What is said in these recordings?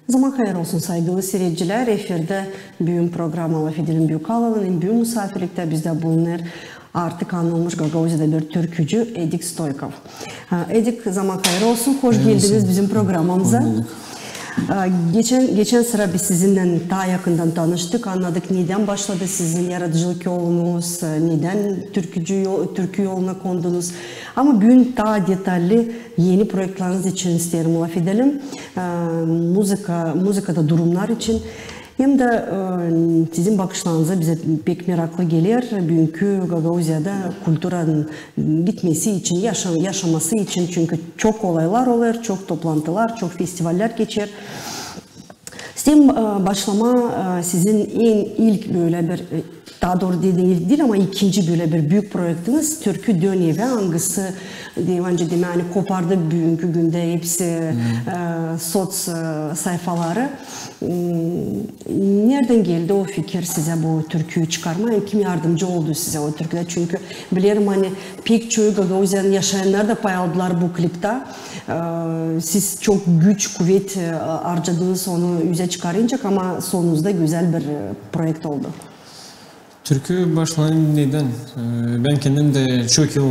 Zaman hayır olsun saygılı seyirciler. Efirde büyüm programı Fidel'in Büyükalı'nın büyüm misafirlikte bizde bulunur. Artık anılmış Gagauziya'da bir türkücü Edik Stoykov. Edik zaman hayır olsun. Hoş geldiniz bizim programımıza. Geçen sıra biz sizinle daha yakından tanıştık. Anladık neden başladı sizin yaratıcılık yolunuz, neden türkü yoluna kondunuz. Ama bugün daha detaylı yeni projeleriniz için isterim laf edelim. Müzikada durumlar için. Hem de sizin bakışlarınıza bize pek meraklı gelir. Bugünkü Gagauziya'da kültürün gitmesi için, yaşaması için. Çünkü çok olaylar olur, çok toplantılar, çok festivaller geçer. Sizin başlama sizin ilk böyle bir, daha doğru dediğiniz değil ama ikinci böyle bir büyük projektiniz Türkü Dönevi hangisi deyince değil mi? Yani kopardı bugünkü günde hepsi soç sayfaları. Nereden geldi o fikir size bu türküyü çıkarmaya? Kim yardımcı oldu size o türküde? Çünkü bilirim hani pek çoğu Gagauziya'nın yaşayanlar da pay aldılar bu klipte. Siz çok güç, kuvvet harcadınız onu yüze çıkarınca ama sonunuzda güzel bir projekt oldu. Türkü başlayan neden? Ben kendim de çok yıl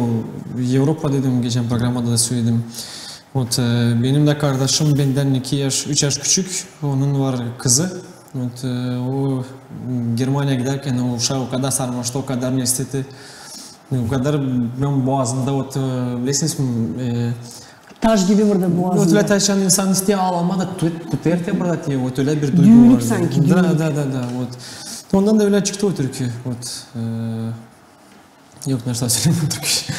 Avrupa dedim, geçen programda da söyledim. Benim de kardeşim benden 2 yaş, 3 yaş küçük. Onun var kızı. O Germaniya giderken o uşağı o kadar sarmıştı, o kadar nesteti. O kadar ben boğazında bilesiniz mi? Taş gibi burada boğazında. Öyle taşan insan isteye ağlamada kuterte burada diye. Öyle bir duygu var. Düğünlük sanki. Düğünlük. Da. Ondan da öyle çıktı o türkü. Yok nerede söyleyeyim türkü.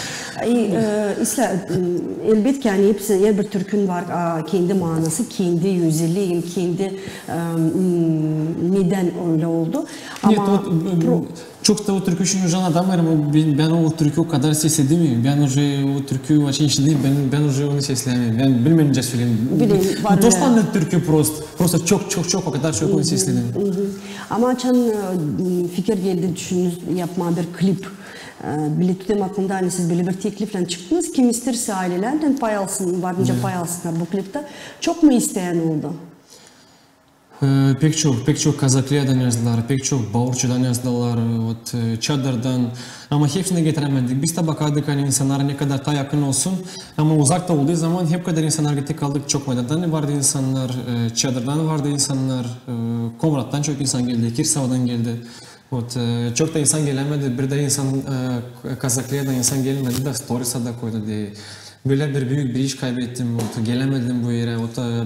Elbette ki yani hepsi her bir türkün var kendi manası, kendi yüzeliğin, kendi neden öyle oldu. Ama çok da o türkü şunu can adam var ama ben o türkü o kadar sesledim. Ben o türkü açın işledim. Ben onu seslemem. Ben bilmeyince söyleyeyim. Dostlarla türkü prosto çok o kadar çok onu sesledim. Ama açan fikir geldi düşündünüz yapma bir klip. Biletim aklımda hani siz böyle bir teklifle çıktınız. Kim isterse ailelerden pay alsın, varınca pay alsınlar bu klipte. Çok mu isteyen oldu? Pek çok Kazakliyadan yazdılar, pek çok Bağırçı'dan yazdılar, Çadır'dan. Ama hepsini getiremedik. Biz de bakardık hani insanlara ne kadar daha yakın olsun. Ama uzakta olduğu zaman hep kadar insanlar gittik kaldık. Çok Maydan'dan vardı insanlar, Çadır'dan vardı insanlar, Komrat'tan çok insan geldi, Kirsava'dan geldi. Çok da insan gelemedi. Bir de insan Kazakliyadan insan gelmedi de stories'a da koydu diye. Böyle büyük bir iş kaybettim. Gelemedim bu yere.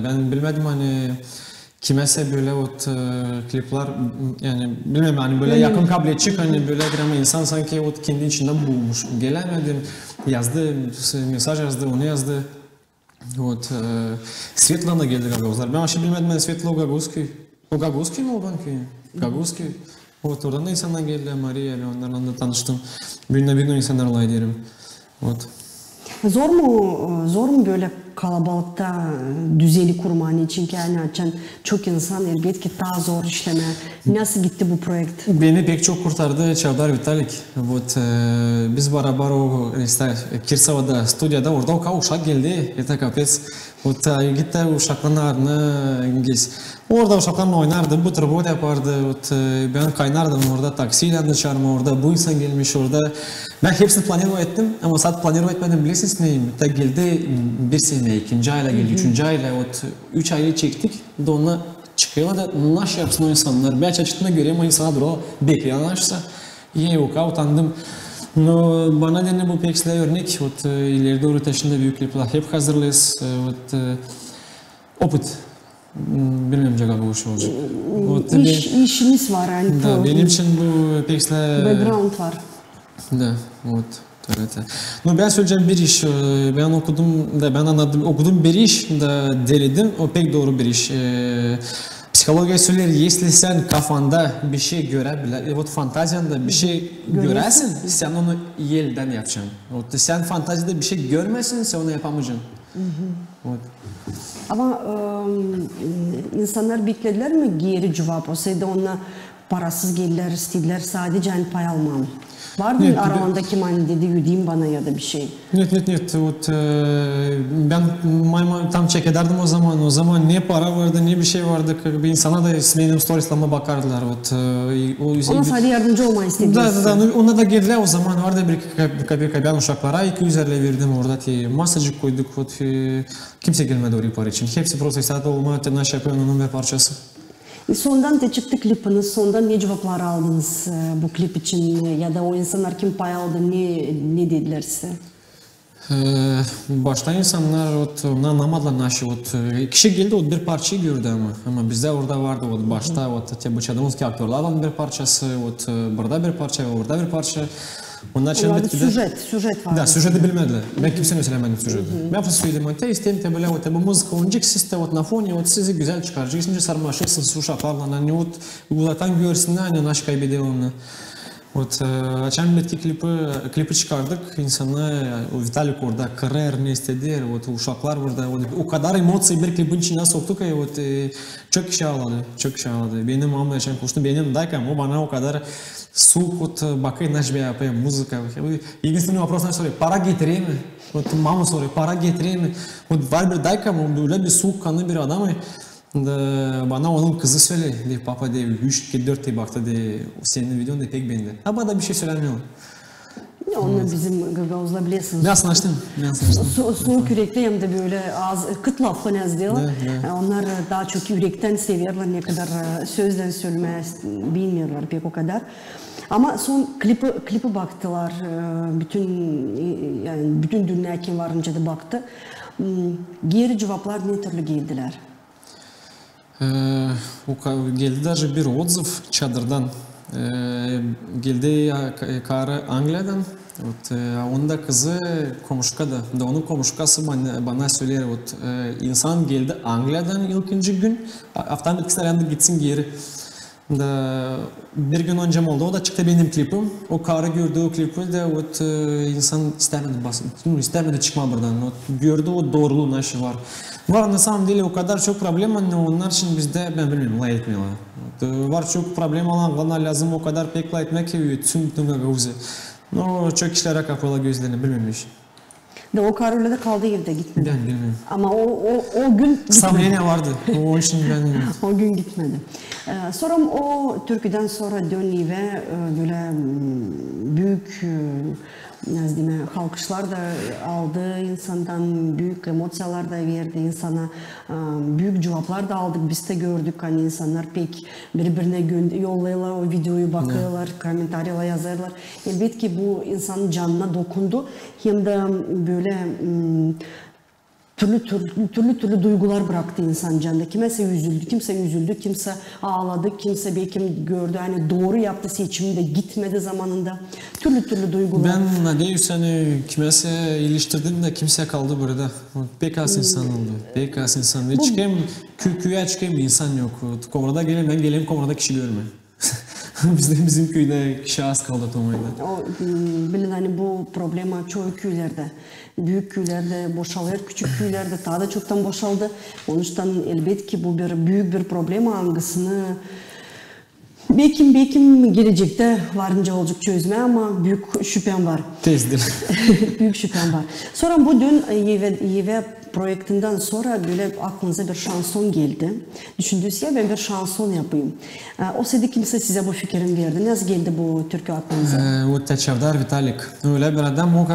Ben bilmedim hani kimese böyle klipler yani bilmem hani böyle yakın kabiliyetçi hani böyle bir ama insan sanki kendi içinden bulmuş. Gelemedim. Yazdı, mesaj yazdı, onu yazdı. Svetlana geldi Gagavuzlar. Ben aşağı bilmedim ben Svetla o Gagavuzki mi oldu ki? Gagavuzki. Oradan da insanlar geldi, Maria ile onlarla da tanıştım. Bir gün insanlarla ederim. Zor mu böyle kalabalıkta düzeni kurmanı için yani açan çok insan elbette ki daha zor işleme. Nasıl gitti bu projekt? Beni pek çok kurtardı Çavdar Vitalik. Biz beraber o Kirsava'da stüdyoda orada o uşak geldi. Kapes. Gitti uşakların ağrını gez. Orada uşaklarla oynardı, bu tribot yapardı. Ben kaynardım orada, taksiyle dışarıma orada. Bu insan gelmiş orada. Ben hepsini planlama ettim ama sadece planlama etmedim bilirsiniz neyim? Geldi bir sene, 2. ayla geldi, 3. ayla. 3 ayı çektik. De onunla çıkıyorlar da nasıl yapsın o insanlar? Ben açıktığına göreyim o insana doğru bekleyenlerse. İyi utandım. Bana dene bu peksle örnek. İleri doğru taşında büyük klipler hep hazırlıyız. Opet. Bilmiyorum cevabı bu şey olacak. İşiniz var yani. Da, benim için bu peksle... Background var. Da, evet. Ben söyleyeceğim bir iş, ben okudum da ben anladım, okudum bir iş da denedim, o pek doğru bir iş. Psikoloji söyler, если sen kafanda bir şey görebilir, fantaziyanda bir şey görersin, sen onu yelden yapacaksın. Sen fantazide bir şey görmezsin, sen onu yapamayacaksın. Ama insanlar beklediler mi geri cevap olsaydı ona parasız geldiler, istediler sadece hani pay almam. Var mı Evet, aralarında kim hani dedi ödeyeyim bana ya da bir şey? Нет. Вот ben tam check ederdim o zaman. O zaman ne para vardı, ne bir şey vardı. İnsana da benim stories'larıma bakardılar. Ona sadece yardımcı olmayı istediler. Da. Ona da geldiler o zaman. Vardı bir ben uşaklara 200 lira verdim orada. Masacık koyduk. Kimse gelmedi oraya para için. Hepsi protestada olma, naş yapıyorum bir parçası. Sondan da çıktı klipiniz, sondan ne cevaplar aldınız bu klip için ya da o insanlar kim pay aldı, ne dediler size? Başta insanlar anlamadılar naşı. Kişi geldi bir parçayı gördü ama bizde orada vardı başta bu çadığımız aktörlerden bir parçası, burada bir parça, orada bir parça. Onlar süjet var. Da, süjeti bilmediler. Ben kimsenin söylemedim süjeti. Ben söyledim, istedim böyle bu müzik oynayacak siz de na fone sizi güzel çıkaracaksınız, sarmaşıksınız uşaklarla, hani uzaktan görsünler, hani naş kaybediyor onu. Açan bir klipi çıkardık, insanlar Vitalik orada karar ne istediler, uşaklar burada, o kadar emosiyi bir klipin içine soktuk ki çok kişi ağladı. Benim ama yaşayan koştum, benim daykam o bana o kadar soğuk bakayım nasıl bir yapayım müzika. Единственный вопрос soruyor, para getireyim mi? Mama soruyor, para getireyim mi? Var bir daykam, öyle bir soğukkanlı bir adam. Bana onun kızı söyledi, papa de 3-4 baktı de senin videon da pek beğendi. Ama da bir şey söylemiyor. Onu bizim Gagavuz'la biliyorsunuz. Ben sanıştım. Soğuk yürekli hem de böyle kıt lafla ne diyorlar. Onlar daha çok yürekten seviyorlar, ne kadar sözden söylemeye bilmiyorlar pek o kadar. Ama son klipi baktılar, bütün dünya kim varınca da baktı. Geri cevaplar ne türlü geldiler? Geldi даже bir отзыв çadırdan. Geldi karı Angliya'dan. Onda kızı komşukada. Onun komşukası bana söyler. İnsan geldi Angliya'dan ilkinci gün. Haftanın etkisinden yandı gitsin geri. Bir gün önce oldu. O da çıktı benim klipim. O karı gördü o klipi de insan istemedi çıkma buradan. Gördü o doğruluğun aşı var. Var na samом деле o kadar çok problem var. Onlar için bizde ben bilmiyorum lay etmiyorlar. Var çok problem olan lazım o kadar pek lay etmek ki tüm Gagavuz'u. Çok kişilere kapalı gözlerini bilmemiş. De o kar öyle de kaldı evde gitmedi. Ben bilmiyorum. Ama o gün gitmedi. Samimiyet vardı. O için ben o gün gitmedi. Sonra o türküden sonra döndü ve böyle büyük halkışlar da aldı insandan, büyük emosiyalar da verdi insana, büyük cevaplar da aldık, biz de gördük hani insanlar pek birbirine yollayırlar o videoyu, bakıyorlar, komentarıyla yazarlar. Elbette ki bu insanın canına dokundu, hem de böyle türlü duygular bıraktı insan canında. Kimse üzüldü, kimse ağladı, kimse belki gördü hani doğru yaptı seçimi de gitmedi zamanında. Türlü duygular. Ben Nadeus hani kimse iliştirdim de kimse kaldı burada. Pek az insan oldu. Pek az insan. Hiç köye çıkan bir insan yok. Komra'da ben geleyim Komra'da kişi görme. Bizim köyde kişi az kaldı Tomay'da. Bilin hani bu problema çoğu köylerde. Büyük köylerde boşalıyor, küçük köylerde daha da çoktan boşaldı. Onun için elbette ki bu büyük bir problem hangisini belki gelecekte varınca olacak çözme ama büyük şüphem var. Tezdir. Büyük şüphem var. Sonra bu dün YV projektinden sonra böyle aklınıza bir şanson geldi. Düşündünüz ya ben bir şanson yapayım. O sırada kimse size bu fikrini verdi. Nasıl geldi bu türkü aklınıza? O Teçavdar Vitalik. Öyle bir adam o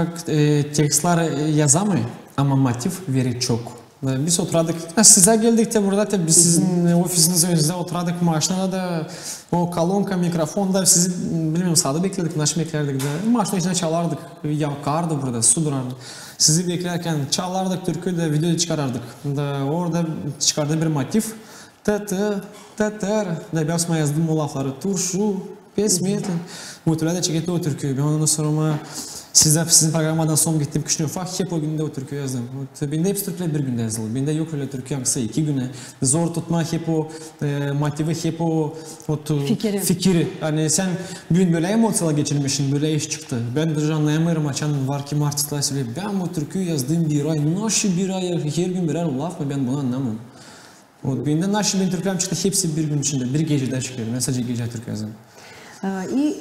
tekstler yazamıyor ama motif veri çok. Biz oturadık, size geldik de burada tabii sizin ofisinizin önünüzde oturadık maaşına da o kolonka, mikrofon da sizi bilmiyorum sağda bekledik, naş beklerdik de maaşın içine çalardık, yakardı burada, su durardı. Sizi beklerken çalardık türkü de video çıkarardık. Orada çıkardığı bir motif, da ben osma yazdım o lafları, turşu, pesmetin. Öyle de çekildi o türküyü, ben ondan sonra sizin programmadan son gittim kışın ufak hep o günde o türkü yazdım. Bende hepsi türküler bir günde yazıldı. Bende yok öyle türkü yoksa 2 güne. Zor tutma hep o motivi, hep o fikri. Hani sen bugün böyle emosiyalar geçirmişsin, böyle iş çıktı. Ben de anlayamıyorum açan var ki artistler söylüyor. Ben bu türküyü yazdığım bir ay, nasıl bir ay, her gün birer laf mı ben bunu anlamam. O bende naşı ben Türkçem çıktı hepsi bir gün içinde, bir gecede çıkıyor. Ben sadece gece Türk yazdım. И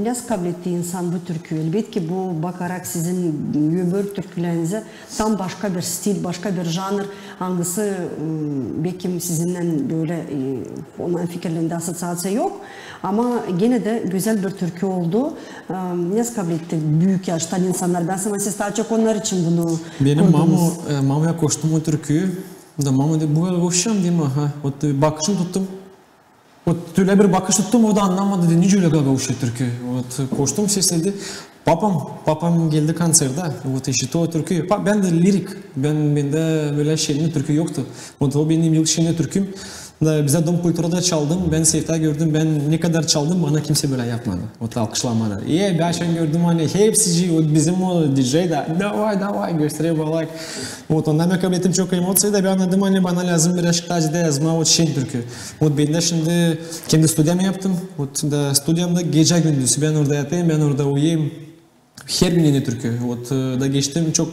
nasıl kabul etti insan bu türküyü? Elbette bu bakarak sizin öbür türkülerinize tam başka bir stil, başka bir janr, hangisi belki sizinle böyle onun fikirlerinde asosiasyon yok. Ama gene de güzel bir türkü oldu. Nasıl kabul etti büyük yaştan insanlar? Ben sana siz daha çok onlar için bunu benim kurdunuz. mamaya koştum o türküyü. Da mama dedi bu koşacağım değil mi? Ha, o bakışını tuttum. O öyle bir bakış tuttum, o da anlamadı dedi. Nice öyle gagavuşu türkü. Koştum sesledi. Papam geldi konserde. İşte o türkü. Ben de lirik. Bende böyle şeyin türkü yoktu. O benim ilk şeyin türküm. Bize dom kulturada çaldım. Ben Seyf'te gördüm. Ben ne kadar çaldım bana kimse böyle yapmadı. O alkışlamadı. Ben şimdi gördüm hani hepsi bizim o DJ de davay gösteriyor bana. Ondan ben kabul ettim çok emosiyo da ben anladım hani bana lazım bir aşk tacide yazma o şeyin türkü. Ben de şimdi kendi stüdyamı yaptım. Stüdyamda gece gündüz. Ben orada yatayım, ben orada uyuyayım. Her gün yeni türkü. Da geçtim çok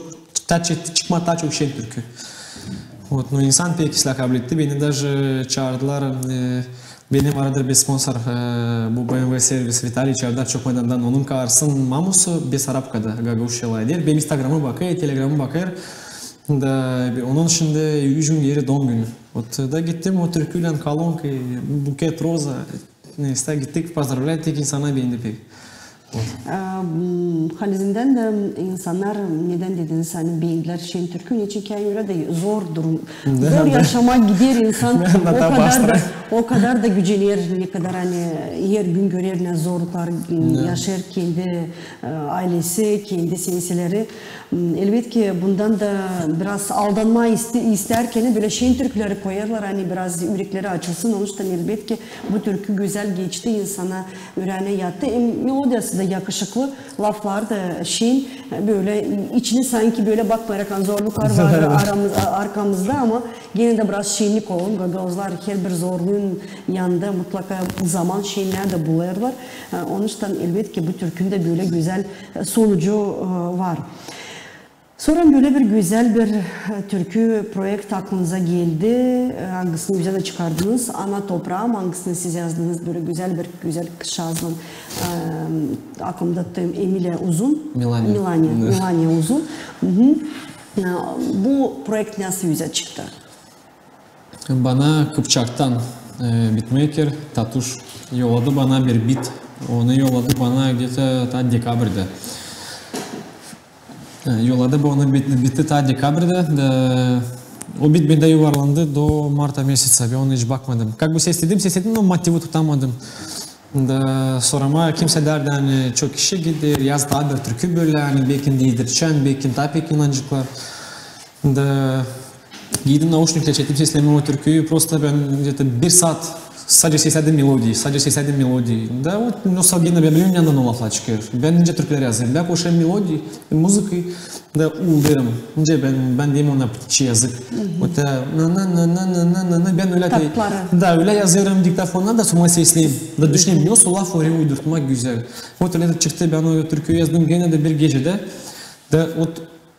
çıkma çok şey türkü. Но insan pek ıslah kabul etti. Beni даже çağırdılar. Benim aradır bir sponsor bu BMW servis Vitali çağırdılar çok meydandan. Onun karşısın mamusu Besarabka'da Gagavuşyalı der. Benim Instagram'a bakıyor, Telegram'a bakıyor. Onun şimdi 3 gün geri doğum günü. Da gittim o türküyle kalonki, buket roza. Neyse gittik pazarlığa tek insana beğendi pek. Halizinden de insanlar neden dediniz hani beyinler şeyin türkü niçin ki göre de zor durum. Zor yaşama gider insan o kadar da gücenir ne kadar hani her gün görer ne zorluklar yaşar kendi ailesi kendi siyasileri. Elbette ki bundan da biraz aldanma isterken böyle şeyin türküleri koyarlar hani biraz yürekleri açılsın. Onun için elbette ki bu türkü güzel geçti insana öğrene yattı. Melodiyası da yakışıklı laflar da şeyin böyle içine sanki böyle bakmayarak zorluklar var arkamızda ama gene de biraz şeyinlik olun. Gagavuzlar her bir zorluğun yanında mutlaka zaman şeyler de buluyorlar. Onun için elbette ki bu türkün de böyle güzel sonucu var. Sonra böyle bir güzel bir türkü projekt aklınıza geldi. Hangisini güzel de çıkardınız? Ana toprağım hangisini siz yazdınız? Böyle güzel kış yazdın. Aklımda tuttuğum Emile Uzun. Melania Uzun. Bu projekt nasıl yüze çıktı? Bana Kıpçak'tan beatmaker Tatuş yolladı bana bir beat. Onu yolladı bana где-то dekabrda. Yolladı onu bitti ta dekabrda. O bit bende yuvarlandı do marta месяца. Ben onu hiç bakmadım. Как бы sesledim ama motivi tutamadım. Sorama kimse derdi hani çok kişi gider yaz daha bir türkü böyle hani belki değdirçen belki daha pek inancıklar. Giydim naушникle çektim sesleme o türküyü. Просто ben где-то bir saat sadece sesledim melodiyi. Nostalgiyna ben biliyorum yandan o laflar çıkıyor. Ben ince türküler yazayım. Ben koşayım melodiyi, müziği da uğularım. İnce ben diyeyim ona şey yazık. Ben öyle yazıyorum diktafonla da sonra sesleyeyim. Da düşüneyim nasıl laf oraya uydurtmak güzel. Öyle çıktı ben o türküyü yazdım gene de bir gecede.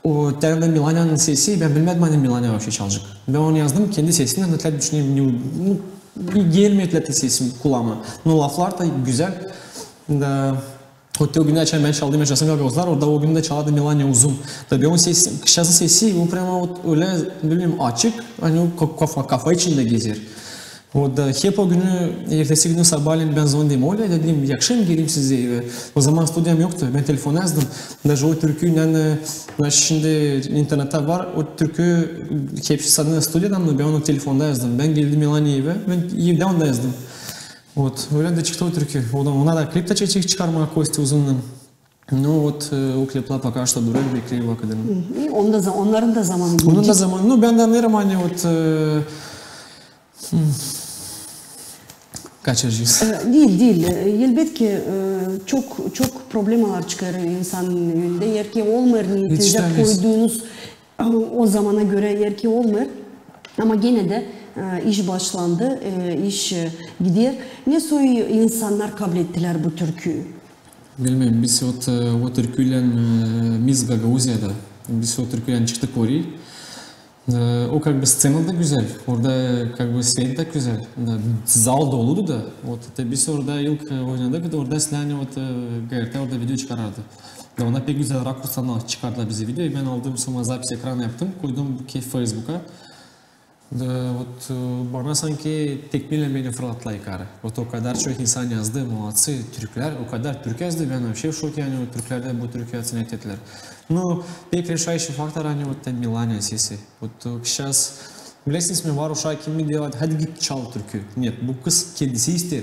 O terinde Milanya'nın sesi ben bilmedim hani Milanya bir şey çalacak. Ben onu yazdım kendi sesini de düşüneyim. Gelmiyor sesim kulağıma. Laflar da güzel. Hatta o gün açan ben çaldığım yaşasın Gagavuzlar orada o gün de çaldı Melania Uzun. Tabii onun sesi, kışası sesi o prema öyle bilmiyorum açık. Hani o kafa içinde gezer. O da hep o günü ertesi günü sabahleyin ben zondayım öyle dedim yakşam geleyim size eve. O zaman stüdyam yoktu. Ben telefon yazdım. Даже o türküyle şimdi internette var. O türkü hepsi adına stüdyadan mı ben onu telefonda yazdım. Ben geldim Melania'ya eve. Ben evde onda yazdım. Öyle de çıktı o türkü. Ona da klip de çıkarma Kostya Uzun'dan. O klipler пока что duruyor bekliyor vakadını. Onların da zamanı gelecek. Onun da zamanı. Ben de anlarım hani kaçıracağız. Değil. Elbette ki çok problemalar çıkarıyor insanın önünde. Yer ki olmuyor niyetinize koyduğunuz o zamana göre yer ki olmuyor. Ama gene de iş başlandı, iş gidiyor. Ne soyu insanlar kabul ettiler bu türküyü? Bilmiyorum, biz o türküyle biz Gagavuzya'da, biz o türküyle çıktık oraya. O как бы sцена da güzel. Orada как бы свет da güzel. Zal doludu da. Biz orada ilk oynadık da orada Slani GRT orada video çıkarardı. Ve ona pek güzel rakurslarla çıkardılar bize videoyu. Ben aldım sonra zapis ekranı yaptım. Koydum Facebook'a. Bana sanki tekmeyle beni fırlattılar yukarı. O kadar çok insan yazdı, muhatsı Türkler, o kadar Türk yazdı. Ben şey şok yani o Türklerde bu Türkiye'sini ettiler. Но пек решающий фактор они вот Милане сеси. Вот сейчас bilesiniz mi var uşağı kimi diyorlar hadi git çal türkü. Нет, bu kız kendisi ister.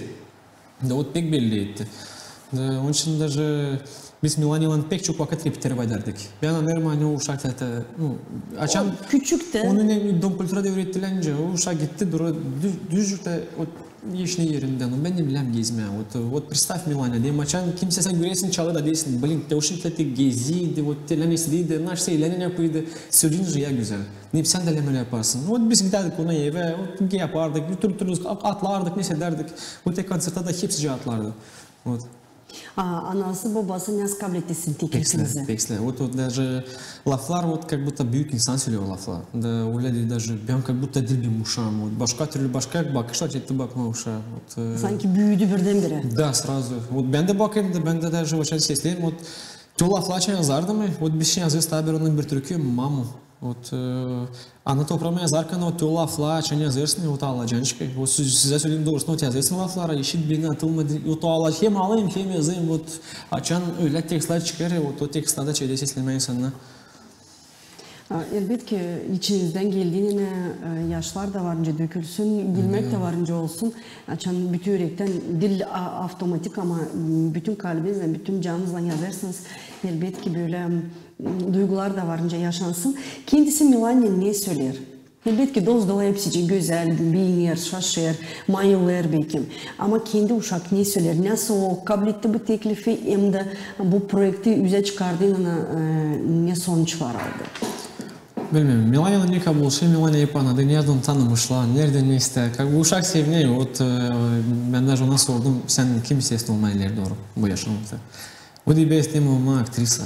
Da o pek belli etti. Onun için de biz Milan'la pek çok vakit repetire ederdik. Ben anlarım hani o uşak zaten açan küçükte onun dom kültürde öğretilince o uşak gitti düzcükte o yeşne yerinden ben de bilmem gezmeye. Вот представь Milana diyeyim açan kimse sen göresin çalı da değilsin. Blin te uşun te geziydi, telemesiydi, naş şeylerini yapıydı. Söyleyince ya güzel. Ne sen de öyle yaparsın. Biz giderdik ona eve, yapardık, bir türlü atlardık, neyse derdik. O tek konsertte de hepsi atlardı. Anası babası ne kabiliyetlisin tekrar. Пексле. Вот даже лафлар вот как будто büyük insan söylüyor laflar. Da öyle даже ben как будто dilbim uşağım. Başka türlü başka bakışlar etti bakma uşağı. Sanki büyüdü birdenbire. Да, сразу. Вот ben de bakayım da ben de даже очень sesliyim. Вот o laflar yazardı mı? Вот bir şey yazıyor tabi onun bir türkü mamu. Вот ana toprağıma yazarken o laflar açan yazırsın o alacancık. O size söyleyeyim doğrusunu o yazırsın laflara eşit birine atılmadı. O alacak hem alayım hem yazayım. O açan öyle tekstler çıkar o tekstlerde çeyde seslenme insanına. Elbette ki içinizden geldiğine yaşlar da varınca dökülsün, bilmek de varınca olsun. Açan bütün yürekten dil otomatik ama bütün kalbinizle, bütün canınızla yazarsınız. Elbette ki böyle duygular da varınca yaşansın. Kendisi Milani'nin ne söyler? Elbette ki dozdalı hepsi güzel, giyinir, şaşır, mayılır belki. Ama kendi uşak ne söyler? Nasıl o kabul etti bu teklifi hem de bu projekti yüze çıkardığına ne sonuç var aldı? Bilmiyorum. Milanya'nın ne kabul şey, Milanya yapanadı. Nereden tanımışlar, nereden ne ister. Uşak seviniyor. Ben de ona sordum, sen kim istesin olmayı doğru bu yaşamda. O da ben isteyim olma aktrisa.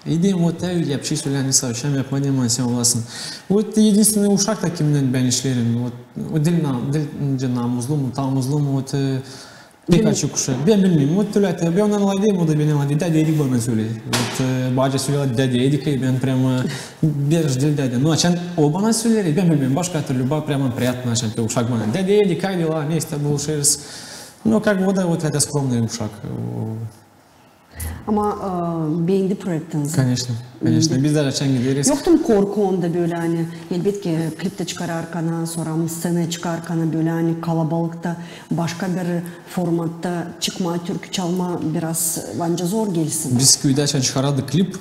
İdeyim o da öyle bir şey söyleyen savşam yapma diye mansiyon olasın. O единственный uşak da kimden ben işlerim. O dil namuzlu mu, tamuzlu mu, pek açık uşak. Ben bilmiyorum. O tülete, ben ondan alaydım, o da benim alaydım. Dede yedik bana söyledi. Bağca söyledi, dede yedik, ben prямо bir dil dede. No, açan o bana söyledi, ben bilmiyorum. Başka türlü, prямо приятно, açan uşak bana. Dede yedik, как дела, не с тобой шерс. No, как бы, вот это скромный uşak. Ama beğendi projektinizi. Конечно, конечно. Biz de açan gideriz. Yoktu mu korku onda böyle hani elbette ki klipte çıkararkana sonra scenaya çıkarkana böyle hani kalabalıkta başka bir formatta çıkma, türkü çalma biraz bence zor gelsin. Biz köyde açan çıkardık klip.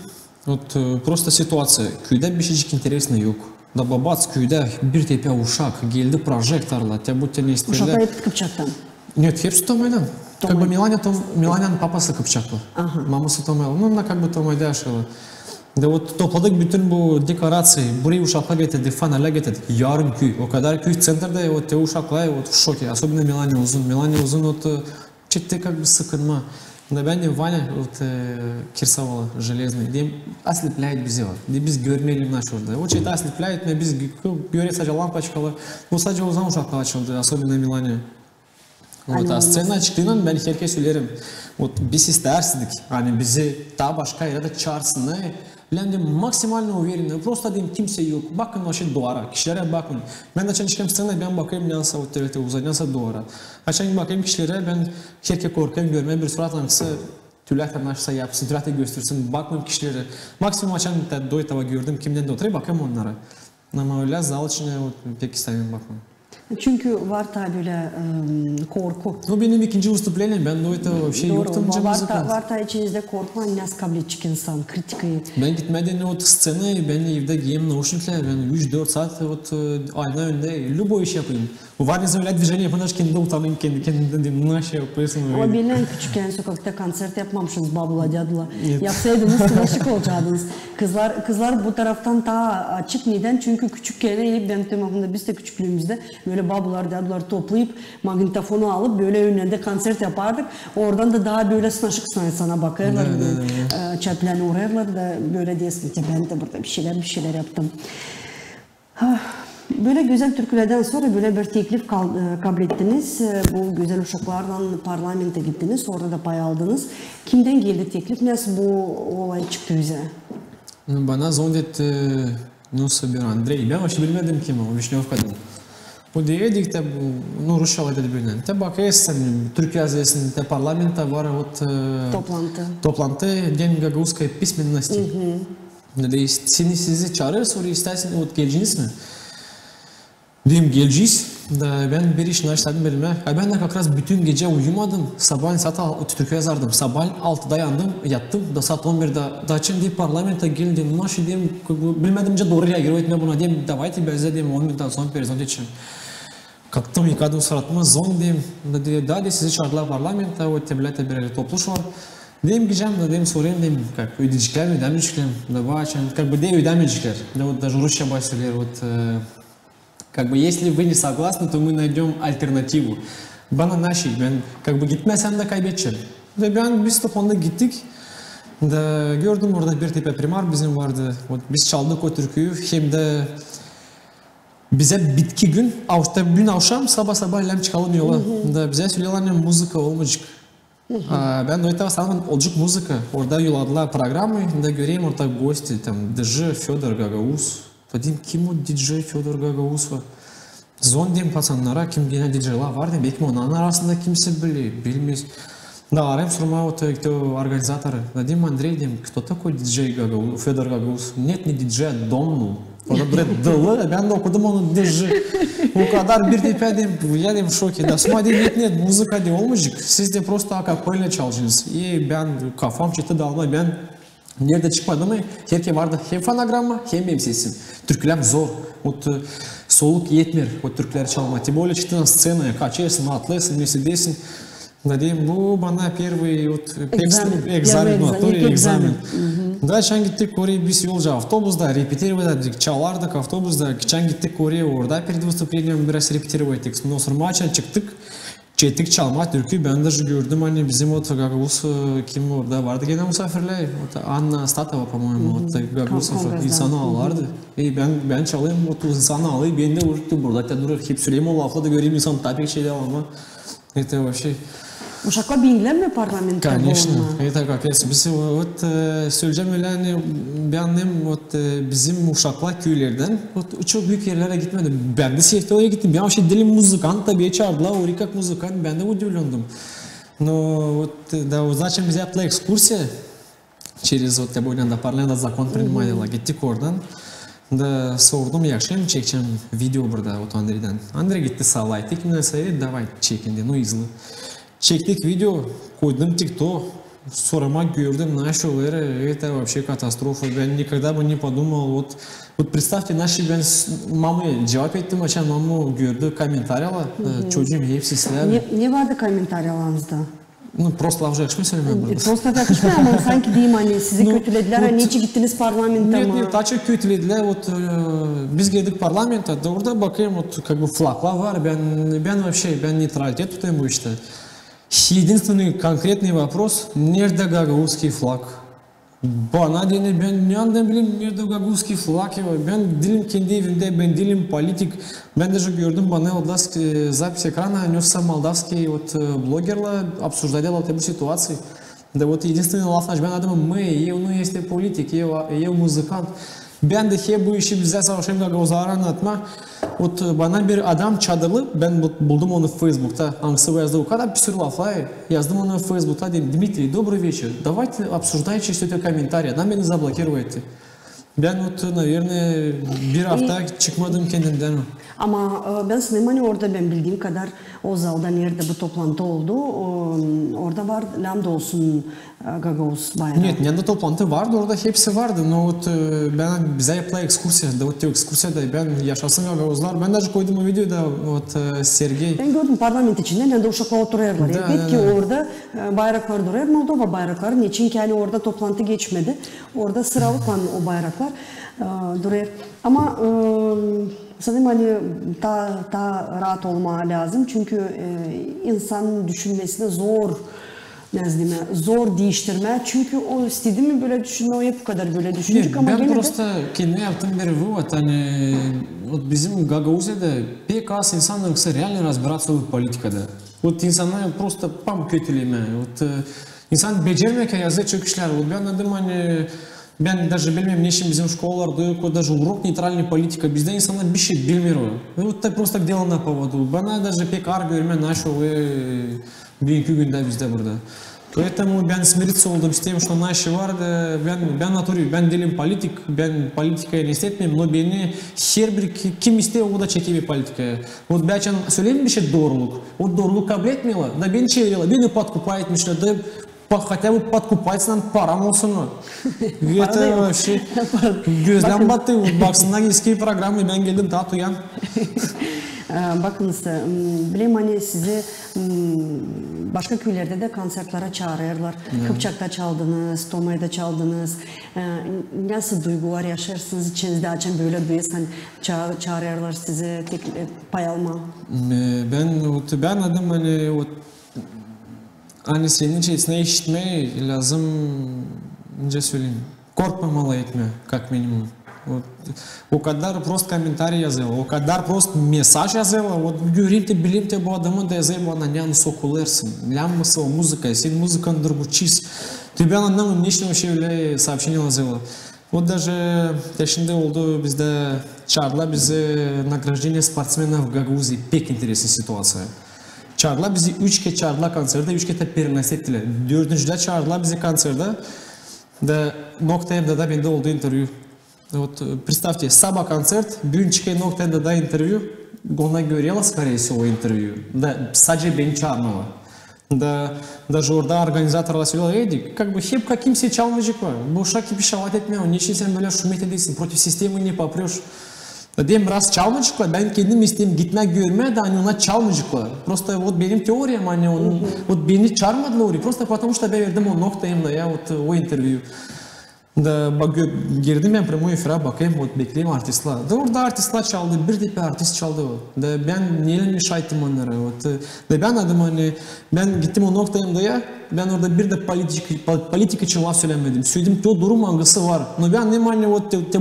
Вот просто ситуация. Köyde bir şeycik interesli yok. Da babac köyde bir tepe uşak geldi projektörle. Te bu tane istediler. Uşaklar hep Kıpçak'tan. Нет, hepsi Томайдан. Как бы Milanya'nın papası Kıpçaklı. Maması Tomaylı. Onunla как бы Tomay'da yaşadı. De o topladık bütün bu dekorasyon. Buraya uşaklar getirdik, fanerler getirdik. Yarım köy. O kadar köy centerde o te uşaklar o şoke. Особенно Milanya uzun. Milanya uzun o ciddi как бы sıkılma. Da ben de Vanya Kirsavalı, железный. Diyeyim asliplayet bizi var. Biz görmeyelim naş orada. O çeyde asliplayet biz göre sadece lampoçkalı. O sadece o zaman uşaklar açıldı. Особенно Milanya. A scena çıktığından ben herkes söylerim. Biz istersizdik. Hani bizi daha başka yere çağırsın. Ben de maksimalini uverim. Просто diyeyim kimse yok. Bakın o şey duvara. Kişilere bakın. Ben açan çıkayım scena ben bakayım yansa o TRT uzay yansa duvara. Açan bakayım kişilere ben herkes korkayım görmeye bir suratlanırsa tüyler naşsa yapsın, tüyler göstersin. Bakmayayım kişilere. Maksimum açan doytava gördüm kimden de oturayım bakayım onlara. Ama öyle zal içine pek istemiyorum bakmayayım. Çünkü var tabi böyle korku. Bu benim ikinci vыступлением. Ben de o şey yoktum. Var tabi içinizde korku, nasıl kabul edecek insan, kritikayı. Ben gitmeden o scenayı, ben evde giyeyim naушникler, ben 3-4 saat ayna önünde любой iş yapayım. Var ne öyle движение yapın, kendi utanayım, kendimden diyeyim, nasıl yapıyorsun? Ama benim küçükken sokakta konser yapmamışsınız babula, dadula. Yapsaydınız sıraşık olacaktınız. Kızlar bu taraftan daha açık. Neden? Çünkü küçükken, ben tüm biz de küçüklüğümüzde böyle babular, dadular toplayıp magnetofonu alıp böyle önünde konser yapardık. Oradan da daha böyle sınaşık sana bakarlar. Çöplerine uğrarlar da böyle diyorsun ki ben de burada bir şeyler yaptım. Böyle güzel türkülerden sonra böyle bir teklif kabul ettiniz. Bu güzel uşaklardan parlamente gittiniz. Orada da pay aldınız. Kimden geldi teklif? Nasıl bu olay çıktı bize? Bana zondetti nasıl bir Andrei. Ben başı bilmedim kim o. Vişnevka'dan. Bu dedik de bu Rusçalı dedi birden. Te bakıyorsun Türkiye yazıyorsun te parlamenta var toplantı День гагаузской письменности. Dedi sizi çağırır sonra istersen geleceğiniz mi? Dedim geleceğiz. Ben bir iş başladım belime. Ben de как bütün gece uyumadım. Sabah saat Türkiye yazardım. Sabah 6'da yattım. Da saat 11'de daçın diye parlamenta geldim. Nasıl diyeyim bilmedimce doğru reagir etme buna diyeyim. Давайте без dedim 10 minuten sonra перезвонить için. Kalktım yıkadım suratıma zon diyeyim. Dedi daha sizi çağırdılar parlamenta. O tebelete bir topluş var. Diyeyim gideceğim dedim sorayım diyeyim. Ödeyecekler mi ödemeyecekler mi? Как бы de ödemeyecekler. Даже Rusça bahsediyor. Как бы если вы не согласны, то мы найдем альтернативу. Bana naşi, ben gitmesem de kaybedeceğim. Ben biz toplanda gittik. Gördüm orada bir tepe primar bizim vardı. Biz çaldık o türküyü. Hem de bize bitki gün, gün akşam sabah ilem çıkalım yola. Bize söylüyorlar müzik olmayacak. Ben o sanırım olacak müzik. Orada yolladılar programı. Göreyim orada gosti. DJ Fedor Gagauz. Dedim kim o DJ Fedor Gagauz var? Zon diyeyim pasanlara kim gene DJ'lar var diyeyim. Belki onun arasında kimse bilmez. Да, арем сурма вот кто организаторы. Dedim Андрей, дим, кто такой диджей Гагаuz, Федор Гагаuz? Нет, не диджей, а домнул. Orada böyle dılı, ben de okudum onu DJ. O kadar bir tepe diyeyim, я diyeyim şoke. Da suma diyeyim, нет, muzika diye olmayacak. Siz de просто akapella çalacaksınız. Ben kafam çıktı dalma, ben nerede çıkmadım mı? Herke vardı hem fonogramma hem benim sesim. Türküler zor. Soluk yetmiyor o türküleri çalma. Тем более çıktığın scenaya kaçarsın, atlarsın, mesledesin. Dedim bu bana первый экзамен. Дальше gittik oraya biz yolcu avtobusda repetiredik, çalardık avtobusda. Geçen gittik oraya orada перед выступлением biraz repetiredik. Но sonra maçtan çıktık. Çettik çalma türkü. Ben de gördüm hani bizim o Gagauz kim orada vardı gene misafirler. Anna Statova по-моему. Gagauz insanı ağlardı. Ben çalayım o insanı ağlayıp ben de vurdu burada. Durur hep söyleyeyim o lafla da göreyim insan tabii şeyde ama. Это вообще. Uşaklar bilgiler mi parlamentta? Конечно. Это как если biz söyleyeceğim öyle hani benim bizim uşaklar köylerden çok büyük yerlere gitmedim. Ben de Seyfet'e gittim. Ben şey dilim muzikant tabii çağırdılar. Orikak muzikant. Ben de удивленным. Но да, зачем bize yaptılar ekskursiya? Через Boylan'da parlamento zakon принимали. Gittik oradan. Da sordum yakşam çekeceğim video burada Andrey'den. Andrey gitti sağlaydı. Kimden saydı? Давай çekin diye. İzle. Çektik video, koydum TikTok, sonra gördüm наши это вообще катастрофа. Ben никогда бы не подумал, вот представьте, ben mamaya cevap ettim, açan mamı gördü komentaryalar, çocuğum hepsi siler. Ne vardı komentaryalarınızda? Просто laf yakışmıyor söylemem burada. Просто yakışmıyor ama sanki diyeyim hani sizi kötülediler, hani niçin gittiniz parlamenta mı? Нет, daha çok kötülediler, biz geldik parlamenta, orada bakayım, как бы флагlar var, ben вообще, ben нейтралитет tutayım bu işte. Единственный конкретный вопрос, nerede гагаузский флаг? Bana dene ben nereden bileyim nerede гагаузский флаг var? Ben dilim kendi evimde, ben dilim politik. Ben de gördüm bana запись экрана несся молдавский блогерла обсуждали эту ситуацию. Да вот единственный laf ben adamım eu nu este politic, eu muzikant. Ben de hep bu işi bize savaşayım Gagauzlara anlatma. Bana bir adam çadırlı, ben buldum onu Facebook'ta, Anksıva yazdı, o kadar bir sürü laflar, yazdım onu Facebook'ta, dedim, Dmitri, добрый вечер, давайте обсуждайте все это комментарии, adam beni заблокирует. Ben naверное, bir hafta çıkmadım kendimden. Ama ben sanırım hani orada ben bildiğim kadar o zalda nerede bu toplantı oldu, orada var lambda olsun Gagauz bayrağı. Нет, yanında toplantı vardı, orada hepsi vardı. Но ben bize yapılan ekskursiya, o ekskursiyada ben yaşasın Gagauzlar. Ben de koydum o videoda Sergey. Ben gördüm parlament içinde nerede uşaklar oturuyorlar. Peki orada bayraklar duruyor, Moldova bayrakları. Niçin ki hani orada toplantı geçmedi. Orada sıralıkla o bayraklar duruyor. Ama sanırım hani daha rahat olma lazım. Çünkü insan düşünmesine zor nasıl diyeyim, zor değiştirme. Çünkü o istedi mi böyle düşünme, o hep bu kadar böyle düşünecek ama ben gene просто kendime yaptığım bir vывод, hani bizim Гагаузияда pek az insanların реально разбираться в политикada. Вот insanlar просто pam kötüleme. Вот insan becermek yazı çıkışlar. Вот ben adım hani ben даже bilmem ne için bizim şkolalarda yok, даже урок нейтральной политика. Bizde insanlar bir şey bilmiyor. Вот так просто дело на поводу. Bana даже pek ağır görme нашел bugünkü günde bizde burada. Поэтому ben смириться oldum с тем, что наши vardı. Ben натуре, ben değilim politik, ben politikaya hissetmeyeyim, но beni her bir kim istiyor o da çekiyor politikaya. Вот ben söyleyeyim bir şey doğruluk. O doğruluk kabul etmiyorlar. Da beni çeviriyorlar, beni подкупают etmişler. Da хотя бы подкупайся, param olsun mu? Это вообще gözden battı. Baksınlar eski programı, ben geldim daha uyan. Bakınız, bileyim hani sizi başka köylerde de konsertlere çağırırlar. Kıpçak'ta çaldınız, Tomay'da çaldınız. Nasıl duygular yaşarsınız içinizde açan böyle duyuyorsan çağırırlar sizi pay alma? Ben adım hani senin içerisine işitmeye lazım, ne söyleyeyim, korkmamalı etme, как minimum. O kadar prost komentar yazıyor, o kadar prost mesaj yazıyor. Göreyim de bileyim de bu adamı da yazıyor, bana ne sokulersin. Lяммasa o muzika, sen muzikanı durguçiz. Тебе anlamın нечего şöyle сообщение yazıyor. Вот даже şimdi oldu bizde çağırdılar bizi награждение спортсменов в Гагаузии. Pek интересная ситуация. Çağırdılar bizi 3 kez çağırdılar konserde, 3 kez de pernas ettiler. 4. çağırdılar bizi konserde. Da Nokta.m'de da bende oldu interview. Вот представьте, Саба концерт, Бюнчике Nokta.m'de da interview, ona görüyorlar, скорее всего, interview. Da sadece beni çağırmıyorlar. Да, даже orada organizatörler söylüyorlar, Edik, как бы hep kimse çalmayacak var. Bu şarkı bir şavat etmiyor, niçin sen böyle şumet edilsin, против системы не попрешь. Dem раз çalmayacaklar, ben kendim isteyeyim gitmek görmeye de hani ona çalmayacaklar. Просто вот benim teoriyam hani вот beni çağırmadılar oraya, просто потому что ben verdim o Nokta.m'de ya o interview. Da girdim ben primo efira bakayım, bekleyeyim artistler. Da orada artistler çaldı, bir tipi artist çaldı o. Da ben neyle şahitim onlara. Da ben adım hani, ben gittim o Nokta.m'de, ben orada bir de politika için laf söylemedim. Söyledim ki o durum hangisi var. No ben nem hani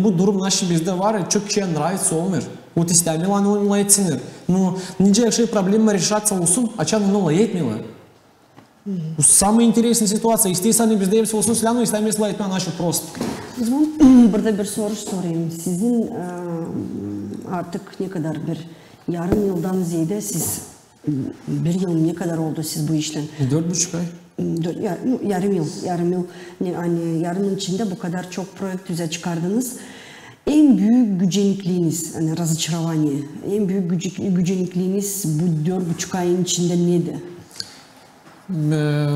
bu durum naşı bizde var, çok kişiye nравится olmuyor. Вот istemiyor, hani onunla etsinler. No, nice şey problemi решаться olsun, açan onunla etmiyorlar. Самая интересная ситуация. İstiyorsan bizde hepsi olsun silahını istemiyorsa etmen aşı prost. O zaman burada bir soru sorayım. Sizin artık ne kadar bir yarım yıldan ziyade siz bir yıl ne kadar oldu siz bu işten? 4,5 ay. Yarım yıl. Yani yarım yıl içinde bu kadar çok proje çıkardınız. En büyük gücenikliğiniz, hani разочарование, en büyük gücenikliğiniz bu 4,5 ayın içinde neydi?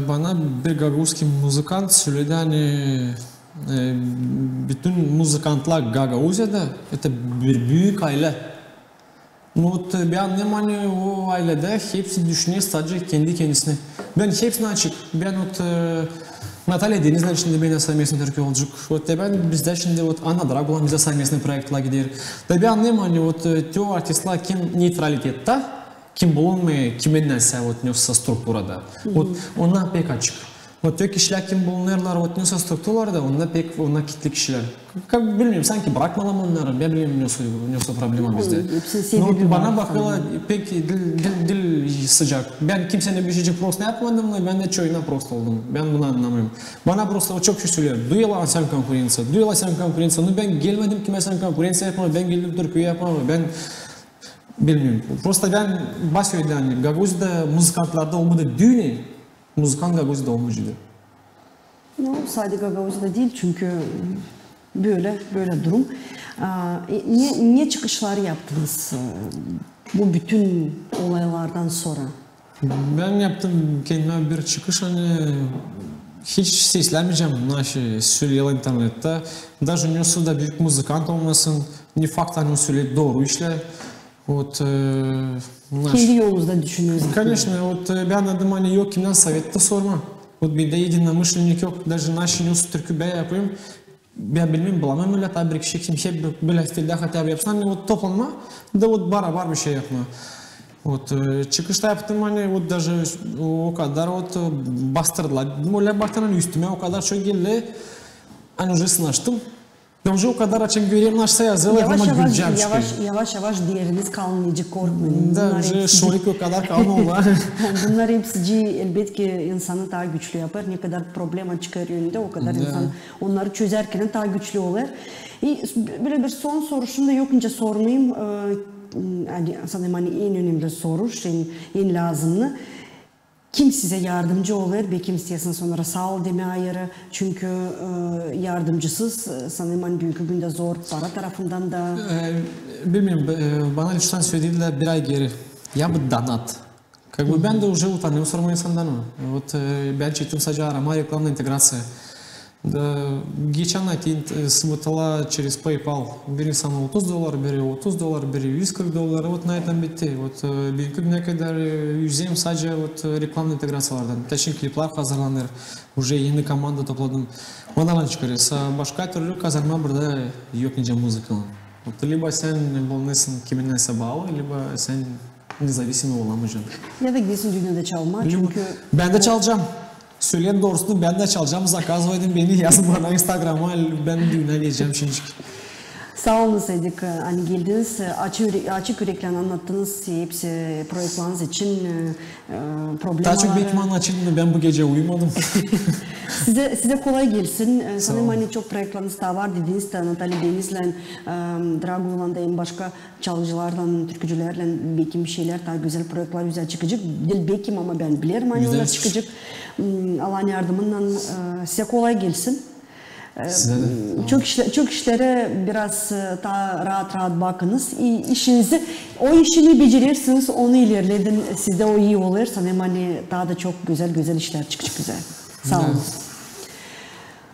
Bana bir Gagauzski müzikant söyledi hani bütün müzikantlar Gagauzya'da bir büyük aile. Bir annem hani o ailede hepsi düşünüyor sadece kendi kendisine. Ben hepsine açık. Ben Natalya Denizler şimdi benim совместный Türkiye olacak. Ben bizde şimdi Anna Dragulan bize совместный proyektler gider. Bir annem hani tüm artistler kim neytralitette, kim bulunmuyor, kimin neyse neyse strukturada. Ona pek açık. Tüm kişiler kim bulunurlar neyse strukturlarda, ona kitli kişiler. Bilmiyorum sanki bırakmalım onları, ben bilmiyorum neyse problema bizde. Bana bakıyorlar pek dil sıcak. Ben kimsenin bir şey prost ne yapmadım, ben de çoğuna prost oldum. Ben bunu anlamıyorum. Bana prost o çok şey söylüyor. Duyuyorlar sen konkurensiya, duyuyorlar sen konkurensiya. Ben gelmedim ki sen konkurensiya yapmam, ben geldim Türkiye'ye yapmam, ben bilmiyorum. Просто ben bahsediyorum. Gagauz'da müzikantlarda olmadı düğünü. Müzikant Gagauz'da olmayacak. Sadece Gagauz'da değil çünkü böyle durum. Niye çıkışlar yaptınız bu bütün olaylardan sonra? Ben yaptım kendime bir çıkış hani hiç seslenmeyeceğim söylüyorlar internette. Даже neyse da büyük müzikant olmasın. Ne fakt hani söyledi doğru işler. Kendi yolunuzda düşünüyorsunuz. Конечно, ben adım hani yok kimden совет sorma. Bizde единомышленник yok. Даже наши nüs Türk'ü ben yapıyorum. Ben bilmiyorum bulamam öyle tabi bir kişi kim şey böyle stilde hatta yapsan toplanma da barabar bir şey yapma. Вот çıkışta yaptım hani o даже o kadar bastırdılar. Mola baktığının üstüme o kadar çok geldi. Hani уже sınaştım. Ben уже o kadar açık görüyorum açsa yazıyorlar ama güleceğim çıkıyor. Yavaş diğeriniz kalmayacak korkmayın. Da уже şorik o kadar kalmıyorlar. Bunlar hepsi elbette insanı daha güçlü yapar. Ne kadar problem çıkarıyor o kadar insan onları çözerken daha güçlü olur. Böyle bir son soru şunu da yokunca sormayayım. Sanırım hani en önemli soru, en lazımlı. Kim size yardımcı olur? Belki isteyesin sonra sağ ol deme ayarı. Çünkü yardımcısız sanırım hani büyük günde zor para tarafından da. Bilmiyorum, bana lütfen söylediler bir ay geri. Ya bu donat. Как бы ben de уже utanıyorum sorma insandan mı? Вот ben çektim sadece arama reklamla integrasya. Geçen ay сметала через PayPal. Biri sana $30, biri $30, biri $140. Вот на этом bitti. Вот büyük güne kadar yüzeyim sadece reklam integrasyalardan. Teşin klipler hazırlanır. Уже yeni komanda topladım. Ondan çıkarıyorsa başka türlü kazanma burada yok nice müzikal. Вот либо sen bulunursun kiminse bağlı, lибо sen nizavissimi olamayacaksın. Ya da gidiyorsun dünyada çalma çünkü... Ben de çalacağım. Söyleyen doğrusunu ben de çalacağım. Zakaz edin beni yazın bana Instagram'a. Ben düğüne geleceğim şimdi. Sağ olun Saydık. Hani geldiniz, açık yürekle anlattınız. Hepsi projektleriniz için problemler. Daha çok belki anlatayım ben bu gece uyumadım. size kolay gelsin. Sanırım hani çok projektleriniz daha var dediniz de Natalya Deniz'le, Drago'yla da en başka çalgıcılardan, türkücülerle belki bir şeyler daha güzel projektler güzel çıkacak. Belki ama ben bilirim hani onlar çıkacak. Allah'ın yardımından size kolay gelsin. Çok işlere biraz daha rahat bakınız. İşinizi, o işini becerirsiniz, onu ilerledin. Sizde o iyi olur. Sanırım hani daha da çok güzel işler çıkacak güzel. Sağ olun.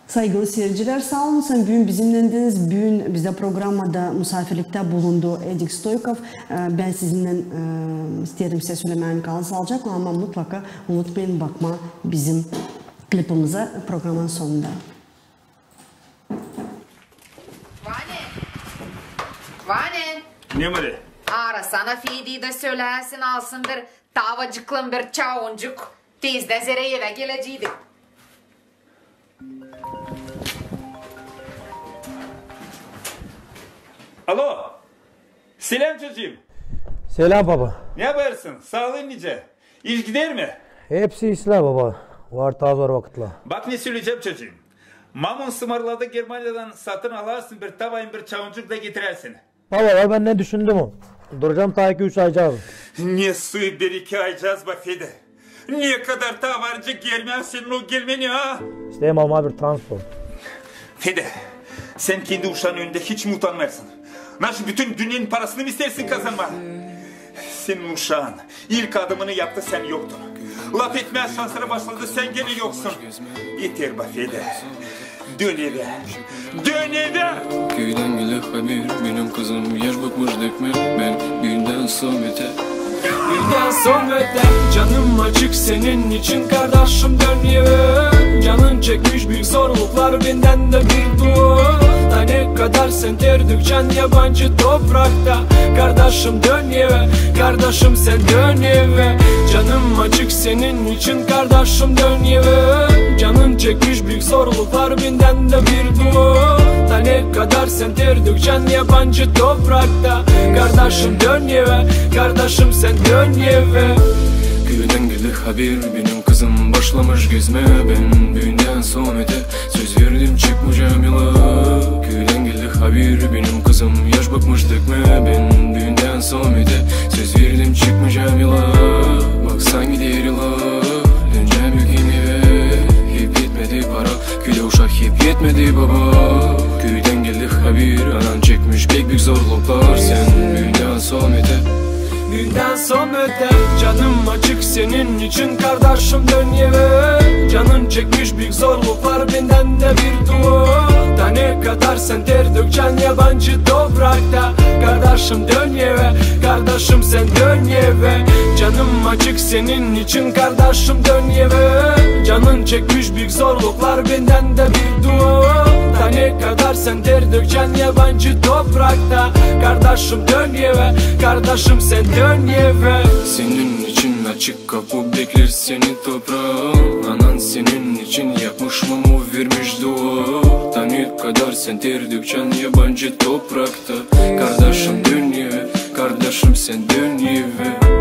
Saygılı seyirciler, sağ olun. Sen bugün bizimlendiniz. Bugün bize programda misafirlikte bulundu Edik Stoykov. Ben sizinle isterim size söylemem kalın alacak ama mutlaka unutmayın bakma bizim klipimize programın sonunda. Vane. Ne var? Arasana Fidi'yi de söylesin alsındır. Tavacıklım bir çavuncuk. Tezde zere eve geleceğiydi. Alo. Selam çocuğum. Selam baba. Ne yaparsın? Sağlığın nice? İş gider mi? Hepsi isla baba. Var daha zor vakitla. Bak ne söyleyeceğim çocuğum. Mamun Sımarla'da Germanya'dan satın alarsın bir tavayın bir çavuncuk da getirersin. Baba ben ne düşündüm o. Duracağım ta 2-3 aycağız. Ne suyu bir iki aycağız be Fede. Niye kadar tavarcı gelmem senin o gelmeni ha? İsteyim ama bir transport. Fede sen kendi uşağın önünde hiç mi utanmazsın? Nasıl bütün dünyanın parasını mı istersin kazanma? Senin uşağın ilk adımını yaptı sen yoktun. Laf etmez şanslara başladı sen gene yoksun. Yeter be Fede. Dön eve. Dön eve. Köyden gele haber benim kızım yaş bakmış dökme ben günden sohbete. Günden sohbete canım açık senin için kardeşim dön eve. Canın çekmiş büyük zorluklar benden de bir dur. Ne kadar sen ter dökeceksin yabancı toprakta. Kardeşim dön eve, kardeşim sen dön eve. Canım açık senin için kardeşim dön eve. Canın çekmiş büyük zorluklar benden de bir dur. Ne kadar sen ter dökeceksin yabancı toprakta. Kardeşim dön eve, kardeşim sen dön eve. Köyden gelir haber benim kızım başlamış gezme. Ben büyünden sohbete söz verdim çıkmayacağım yola. Köyden gelir haber benim kızım yaş bakmış dökme. Ben büyünden sohbete söz verdim çıkmayacağım yola. Baksan gider yola döneceğim yüküm eve. Hep yetmedi para köyde uşak hep yetmedi baba. Köyden gelir haber anan çekmiş pek büyük zorluklar. Sen büyünden sohbete günden sohbete canım açık senin için kardeşim dön eve. Canın çekmiş büyük zorluklar benden de bir dua. Da ne kadar sen ter dökeceksin yabancı toprakta. Kardeşim dön eve, kardeşim sen dön eve. Canım açık senin için kardeşim dön eve. Canın çekmiş büyük zorluklar benden de bir dua. Da ne kadar sen ter dökeceksin yabancı toprakta. Kardeşim dön eve, kardeşim sen dön eve. Senin için açık kapı bekler seni toprağın. Anan senin için yapmış mumu vermiş dua. Da ne kadar sen ter dökeceksin yabancı toprakta. Kardeşim dön eve, kardeşim sen dön eve.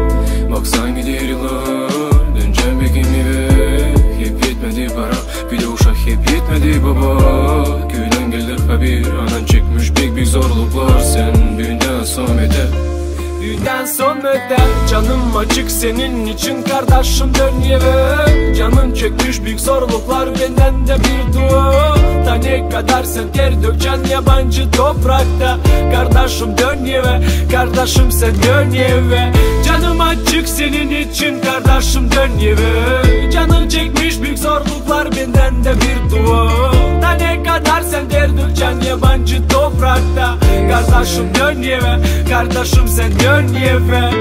Baksan gider yıllar, döneceğim bekim eve. Hep yetmedi para, bir de uşak hep yetmedi baba. Köyden gelir haber, anan çekmiş büyük zorluklar. Sen büyünden son öter, büyünden son öter. Canım açık senin için kardeşim dön eve. Canın çekmiş büyük zorluklar benden de bir dua. Da ne kadar sen ter dökeceksin yabancı toprakta. Kardeşim dön eve, kardeşim sen dön eve. Canım açık senin için kardeşim dön eve. Canın çekmiş büyük zorluklar benden de bir dua. Da ne kadar sen ter dökeceksin yabancı toprakta. Kardeşim dön eve, kardeşim sen dön eve.